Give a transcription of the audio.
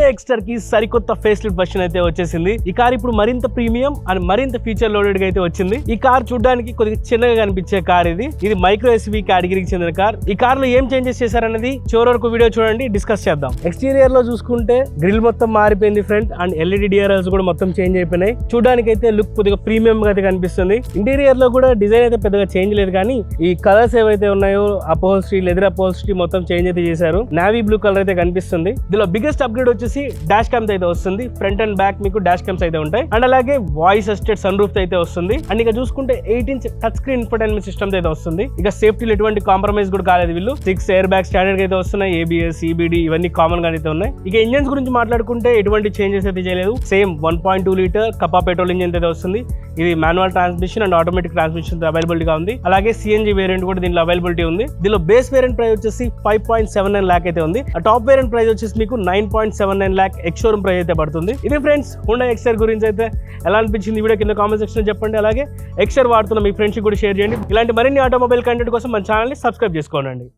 Hyundai Exter కి సరికొత్త face lift version అయితే వచ్చేసింది. ఈ కార్ ఇప్పుడు మరింత ప్రీమియం అండ్ మరింత ఫీచర్ లోడెడ్ గా అయితే వచ్చింది. ఈ కార్ చూడడానికి కొద్దిగా చిన్నగా కనిపించే కార్ ఇది మైక్రో ఎస్యూవీ కేటగిరీకి చెందిన కార్. ఈ కార్ లో ఏం చేంజెస్ చేశారనేది చివరి వరకు వీడియో చూడండి, డిస్కస్ చేద్దాం. ఎక్స్టీరియర్ లో చూసుకుంటే గ్రిల్ మొత్తం మారిపోయింది ఫ్రంట్ అండ్ ఎల్ఈడి డిఆర్ఎల్స్ కూడా మొత్తం చేంజ్ అయిపోయినాయి. చూడడానికి అయితే లుక్ కొద్దిగా ప్రీమియం గా అయితే కనిపిస్తుంది. ఇంటీరియర్ లో కూడా డిజైన్ అయితే పెద్దగా చేంజ్ లేదు, కానీ ఈ కలర్స్ ఏవైతే ఉన్నాయో అపోల్స్ట్రీ, లెదర్ అపోల్స్ట్రీ మొత్తం చేంజ్ అయితే చేశారు. నావీ బ్లూ కలర్ అయితే కనిపిస్తుంది. దీనిలో బిగ్గెస్ట్ అప్గ్రేడ్ వచ్చేసి డాష్ క్యామ్స్ అయితే వస్తుంది. ఫ్రంట్ అండ్ బ్యాక్ మీకు డాష్ క్యామ్స్ అయితే ఉంటాయి అండ్ అలాగే వాయిస్ అసిస్టెడ్ సన్ రూఫ్ అయితే వస్తుంది. అండ్ ఇక చూసుకుంటే 8-inch touch screen infotainment system అయితే వస్తుంది. ఇక సేఫ్టీలో ఎటువంటి కాంప్రమైజ్ కూడా కాలేదు వీళ్ళు. 6 ఎయిర్ బ్యాగ్ స్టాండర్డ్ అయితే వస్తున్నాయి. ABS, CBD ఇవన్నీ కామన్ గా అయితే ఉన్నాయి. ఇక ఇంజన్స్ గురించి మాట్లాడుకుంటే ఎటువంటి చేంజెస్ అయితే చేయలేదు. Same 1.2 litre kappa petrol engine అయితే వస్తుంది. ఇది manual transmission and automatic transmission availability గా ఉంది. అలాగే CNG వేరియంట్ కూడా దీనిలో అవైలబిలిటీ ఉంది. దీనిలో బేస్ వేరియంట్ ప్రైస్ వచ్చేసి 5.79 lakh అయితే ఉంది. ఆ టాప్ వేరియంట్ ప్రైస్ వచ్చేసి మీకు 9.79 lakh ఎక్స్ షోరూమ్ ప్రైస్ అయితే పడుతుంది. ఇది ఫ్రెండ్స్ హుండా ఎక్స్టర్ గురించి అయితే ఎలా అనిపించింది వీడియో కింద కామెంట్ సెక్షన్ చెప్పండి. అలాగే ఎక్స్టర్ వాడుతున్న మీ ఫ్రెండ్స్ కూడా షేర్ చేయండి. ఇలాంటి మరిన్ని ఆటోమొబైల్ కంటెంట్ కోసం మన ఛానల్ ని సబ్స్క్రైబ్ చేసుకోండి.